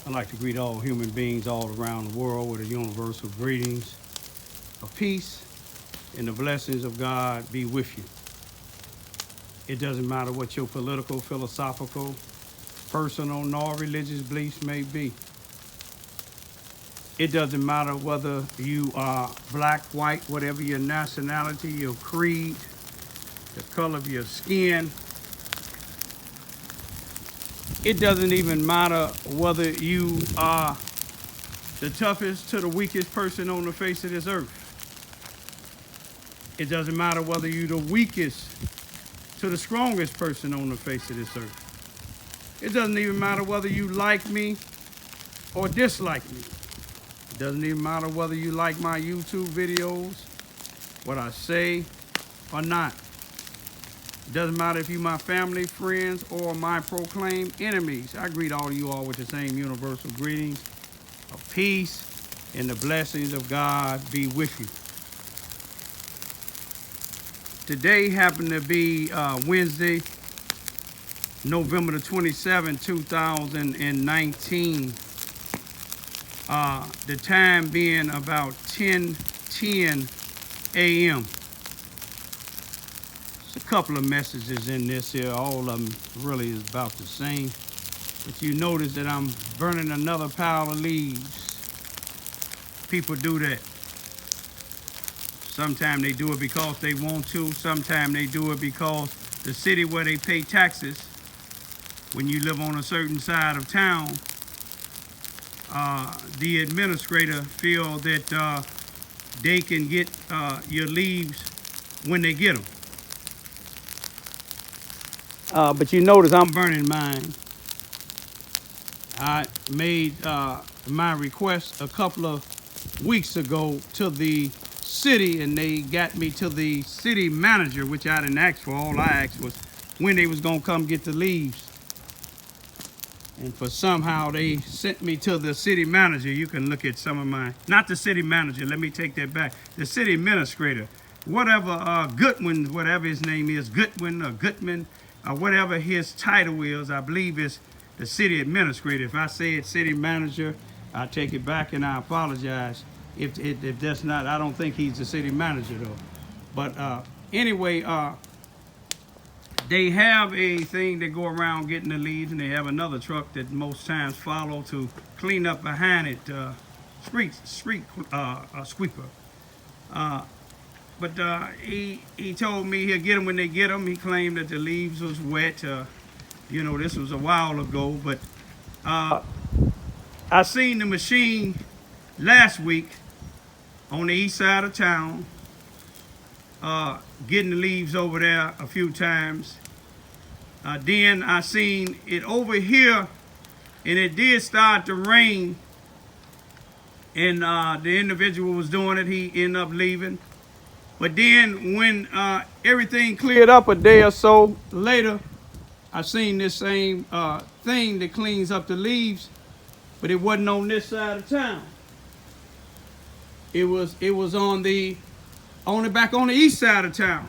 I'd like to greet all human beings all around the world with a universal greetings of peace and the blessings of God be with you. It doesn't matter what your political, philosophical, personal, nor religious beliefs may be. It doesn't matter whether you are black, white, whatever your nationality, your creed, the color of your skin. It doesn't even matter whether you are the toughest to the weakest person on the face of this earth. It doesn't matter whether you're the weakest to the strongest person on the face of this earth. It doesn't even matter whether you like me or dislike me. It doesn't even matter whether you like my YouTube videos, what I say or not. It doesn't matter if you're my family, friends, or my proclaimed enemies. I greet all of you all with the same universal greetings of peace and the blessings of God be with you. Today happened to be Wednesday, November the 27th, 2019. The time being about 10:10 a.m. There's a couple of messages in this here. All of them really is about the same. But you notice that I'm burning another pile of leaves. People do that. Sometimes they do it because they want to. Sometimes they do it because the city where they pay taxes, when you live on a certain side of town, the administrator feel that they can get your leaves when they get them. But you notice I'm burning mine. I made my request a couple of weeks ago to the city, and they got me to the city manager, which I didn't ask for. All I asked was when they was gonna come get the leaves. And for somehow they sent me to the city manager. You can look at some of my, not the city manager, let me take that back. The city administrator, whatever Goodwin, whatever his name is, Goodwin or Goodman, or whatever his title is, I believe it's the city administrator. If I say it's city manager, I take it back and I apologize. If that's not, I don't think he's the city manager though. But anyway, they have a thing that go around getting the leaves, and they have another truck that most times follow to clean up behind it, street sweeper. But he told me he'll get them when they get them. He claimed that the leaves was wet. You know, this was a while ago, but I seen the machine last week on the east side of town, getting the leaves over there a few times. Then I seen it over here, and it did start to rain, and the individual was doing it. He ended up leaving. But then when everything cleared up a day or so later, I seen this same thing that cleans up the leaves, but it wasn't on this side of town. It was on the back on the east side of town.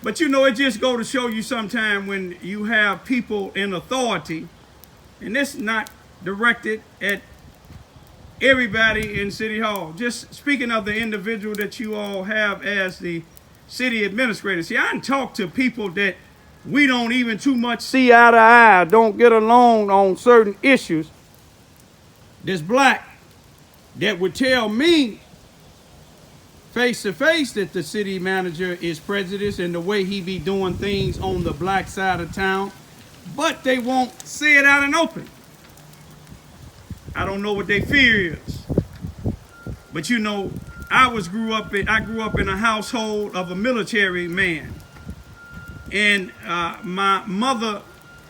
But you know, it just go to show you sometime when you have people in authority, and this is not directed at everybody in City Hall. Just speaking of the individual that you all have as the city administrator. See, I talk to people that we don't even too much see eye to eye, don't get along on certain issues. This black that would tell me face to face that the city manager is prejudiced in the way he be doing things on the black side of town, but they won't say it out in open. I don't know what their fear is. But you know, I grew up in a household of a military man. And my mother,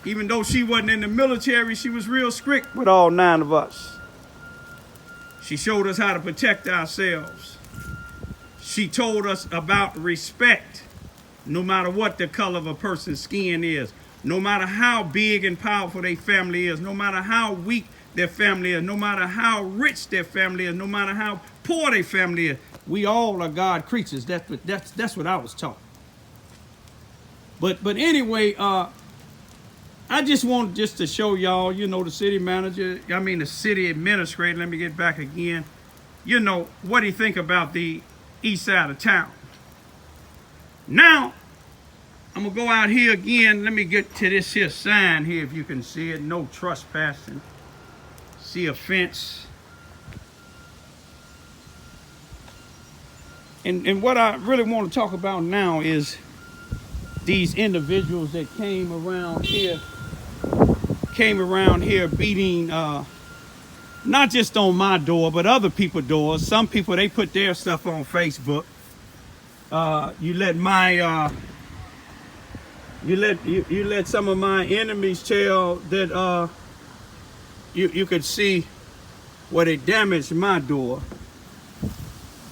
even though she wasn't in the military, she was real strict with all 9 of us. She showed us how to protect ourselves. She told us about respect, no matter what the color of a person's skin is, no matter how big and powerful their family is, no matter how weak their family is, no matter how rich their family is, no matter how poor their family is. We all are God creatures. That's what I was taught. But anyway, I just want just to show y'all, the city manager, the city administrator, let me get back again, what do you think about the east side of town? Now, I'm going to go out here again. Let me get to this here sign here, if you can see it. No trespassing. See a fence. And what I really want to talk about now is these individuals that came around here beating, not just on my door, but other people's doors. Some people, they put their stuff on Facebook. You let some of my enemies tell that you could see where they damaged my door.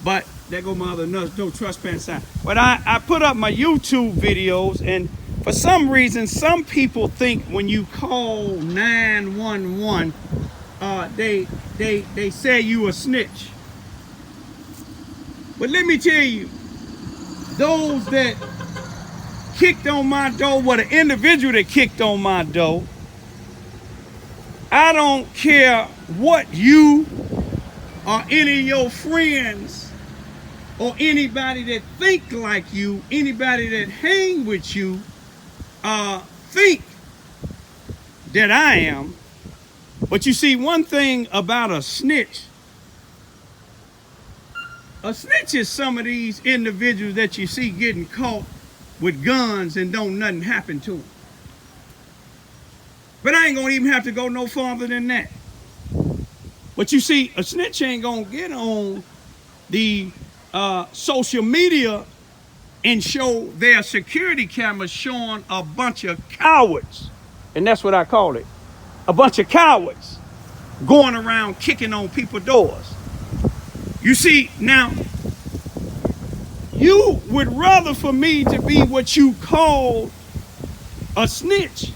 But there go my other nuts, no trespass sign. But I put up my YouTube videos, and for some reason, some people think when you call 911, they say you a snitch. But let me tell you, those that kicked on my door, the individual that kicked on my door, I don't care what you or any of your friends or anybody that think like you, anybody that hang with you, think that I am. But you see, one thing about a snitch is some of these individuals that you see getting caught with guns and don't nothing happen to them. But I ain't gonna even have to go no farther than that. But you see, a snitch ain't gonna get on the social media and show their security cameras showing a bunch of cowards. And that's what I call it. A bunch of cowards going around kicking on people's doors. You see, now, you would rather for me to be what you call a snitch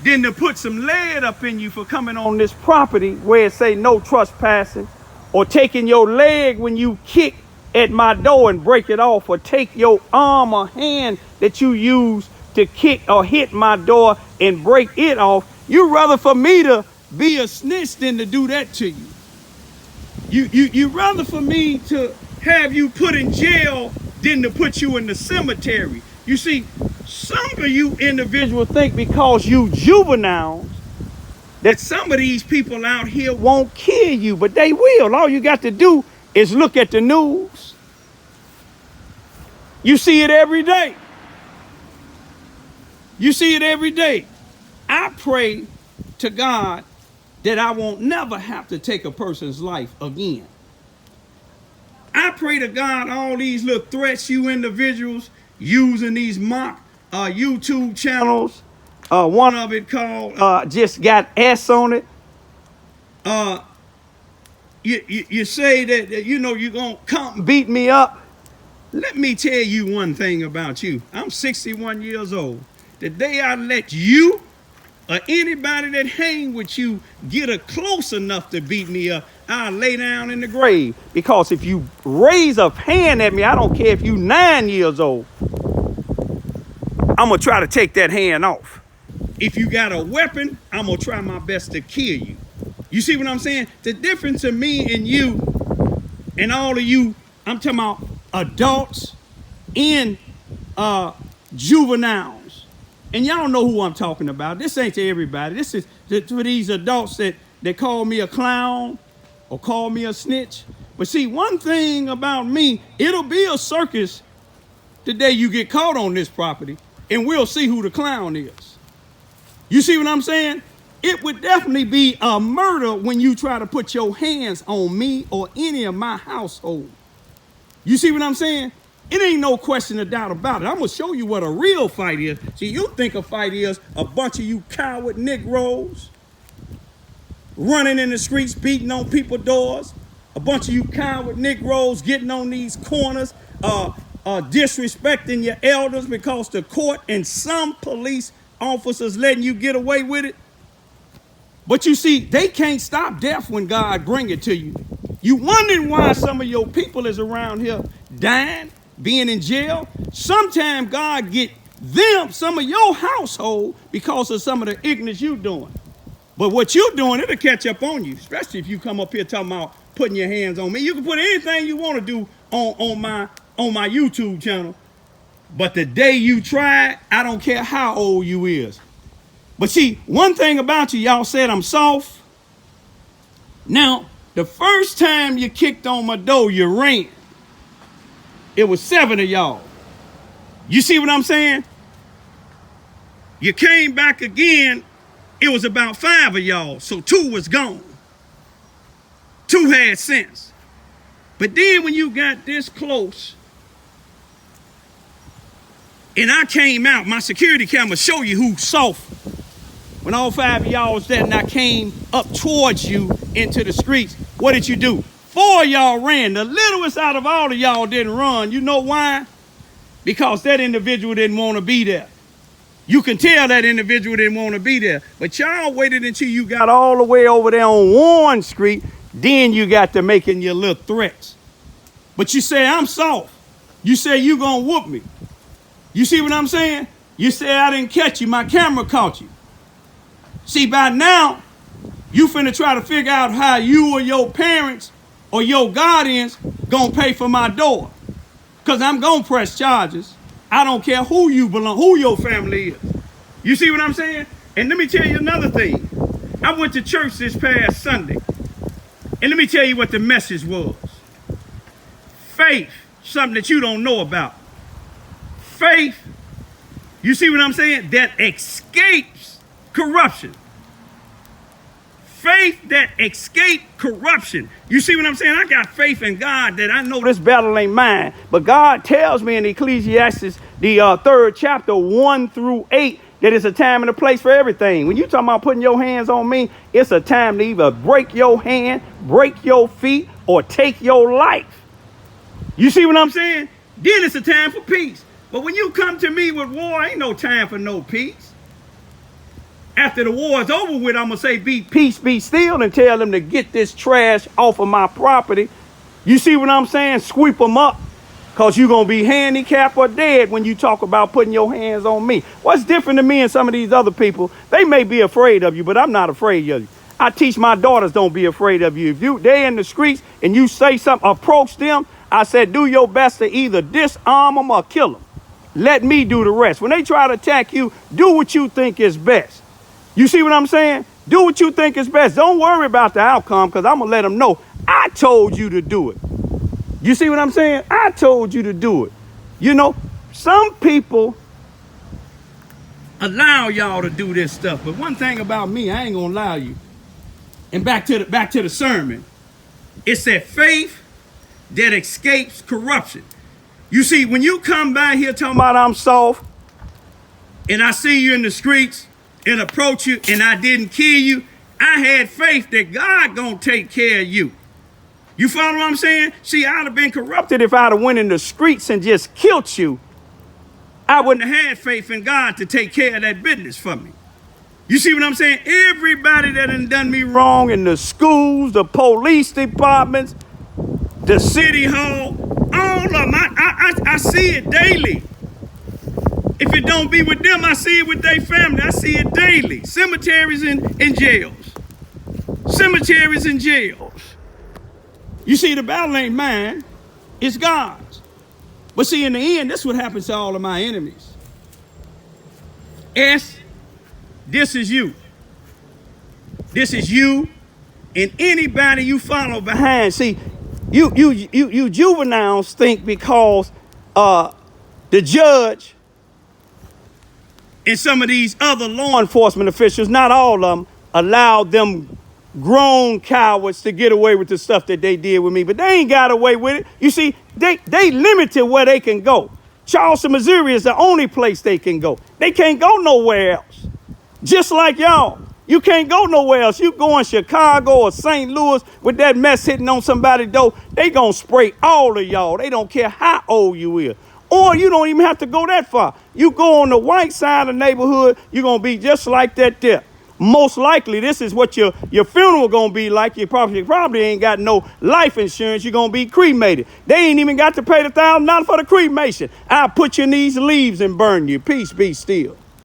than to put some lead up in you for coming on this property where it say no trespassing, or taking your leg when you kick at my door and break it off, or take your arm or hand that you use to kick or hit my door and break it off. You rather for me to be a snitch than to do that to you. You rather for me to have you put in jail than to put you in the cemetery. You see, some of you individuals think because you juveniles that some of these people out here won't kill you, but they will. All you got to do is look at the news. You see it every day. You see it every day. I pray to God that I won't never have to take a person's life again. I pray to God all these little threats you individuals using these mock YouTube channels. One of it called just got S on it. You say that you're gonna come beat me up. Let me tell you one thing about you. I'm 61 years old. The day I let you or anybody that hang with you get a close enough to beat me up, I'll lay down in the grave. Because if you raise a hand at me, I don't care if you 9 years old, I'm gonna try to take that hand off. If you got a weapon, I'm gonna try my best to kill you. You see what I'm saying? The difference in me and you and all of you, I'm talking about adults and juveniles. And y'all know who I'm talking about. This ain't to everybody. This is for these adults that call me a clown or call me a snitch. But see, one thing about me, it'll be a circus the day you get caught on this property, and we'll see who the clown is. You see what I'm saying? It would definitely be a murder when you try to put your hands on me or any of my household. You see what I'm saying? It ain't no question of doubt about it. I'm going to show you what a real fight is. See, you think a fight is a bunch of you coward Negroes running in the streets, beating on people's doors. A bunch of you coward Negroes getting on these corners, disrespecting your elders because the court and some police officers letting you get away with it. But you see, they can't stop death when God bring it to you. You wondering why some of your people is around here dying, being in jail? Sometimes God get some of your household, because of some of the ignorance you doing. But what you doing, it'll catch up on you, especially if you come up here talking about putting your hands on me. You can put anything you want to do on my YouTube channel. But the day you try it, I don't care how old you is. But see, one thing about you, y'all said I'm soft. Now, the first time you kicked on my door, you ran. It was 7 of y'all. You see what I'm saying? You came back again, it was about 5 of y'all, so 2 was gone. 2 had sense. But then when you got this close, and I came out, my security camera show you who's soft. When all 5 of y'all was there and I came up towards you into the streets, what did you do? 4 of y'all ran. The littlest out of all of y'all didn't run. You know why? Because that individual didn't want to be there. You can tell that individual didn't want to be there. But y'all waited until you got all the way over there on Warren Street. Then you got to making your little threats. But you say, I'm soft. You say, you gonna whoop me. You see what I'm saying? You say, I didn't catch you. My camera caught you. See, by now, you finna try to figure out how you or your parents or your guardians gonna pay for my door. Because I'm gonna press charges. I don't care who you belong, who your family is. You see what I'm saying? And let me tell you another thing. I went to church this past Sunday. And let me tell you what the message was. Faith, something that you don't know about. Faith, you see what I'm saying? That escapes corruption. Faith that escapes corruption. You see what I'm saying? I got faith in God that I know this battle ain't mine. But God tells me in Ecclesiastes, the 3rd chapter, 1 through 8, that it's a time and a place for everything. When you talking about putting your hands on me, it's a time to either break your hand, break your feet, or take your life. You see what I'm saying? Then it's a time for peace. But when you come to me with war, ain't no time for no peace. After the war is over with, I'm going to say, be peace, be still, and tell them to get this trash off of my property. You see what I'm saying? Sweep them up, because you're going to be handicapped or dead when you talk about putting your hands on me. What's different to me and some of these other people? They may be afraid of you, but I'm not afraid of you. I teach my daughters, don't be afraid of you. If they're in the streets and you say something, approach them, I said, do your best to either disarm them or kill them. Let me do the rest. When they try to attack you, do what you think is best. You see what I'm saying? Do what you think is best. Don't worry about the outcome, because I'm going to let them know I told you to do it. You see what I'm saying? I told you to do it. You know, some people allow y'all to do this stuff. But one thing about me, I ain't going to allow you. And back to the sermon. It's that faith that escapes corruption. You see, when you come by here talking about I'm soft, and I see you in the streets and approach you and I didn't kill you, I had faith that God gonna take care of you. You follow what I'm saying? See, I'd have been corrupted if I'd have went in the streets and just killed you. I wouldn't have had faith in God to take care of that business for me. You see what I'm saying? Everybody that done me wrong in the schools, the police departments, the city hall, all of them, I see it daily. If it don't be with them, I see it with their family. I see it daily. Cemeteries and jails. Cemeteries and jails. You see, the battle ain't mine. It's God's. But see, in the end, this is what happens to all of my enemies. This is you. This is you and anybody you follow behind. See, you juveniles think because the judge and some of these other law enforcement officials, not all of them, allowed them grown cowards to get away with the stuff that they did with me. But they ain't got away with it. You see, they limited where they can go. Charleston, Missouri is the only place they can go. They can't go nowhere else. Just like y'all. You can't go nowhere else. You go in Chicago or St. Louis with that mess hitting on somebody's door, they gonna spray all of y'all. They don't care how old you is. Or you don't even have to go that far. You go on the white side of the neighborhood, you're gonna be just like that there. most likely this is what your funeral gonna be like. You probably ain't got no life insurance. You're gonna be cremated. They ain't even got to pay the $1,000 for the cremation. I'll put you in these leaves and burn you. Peace be still.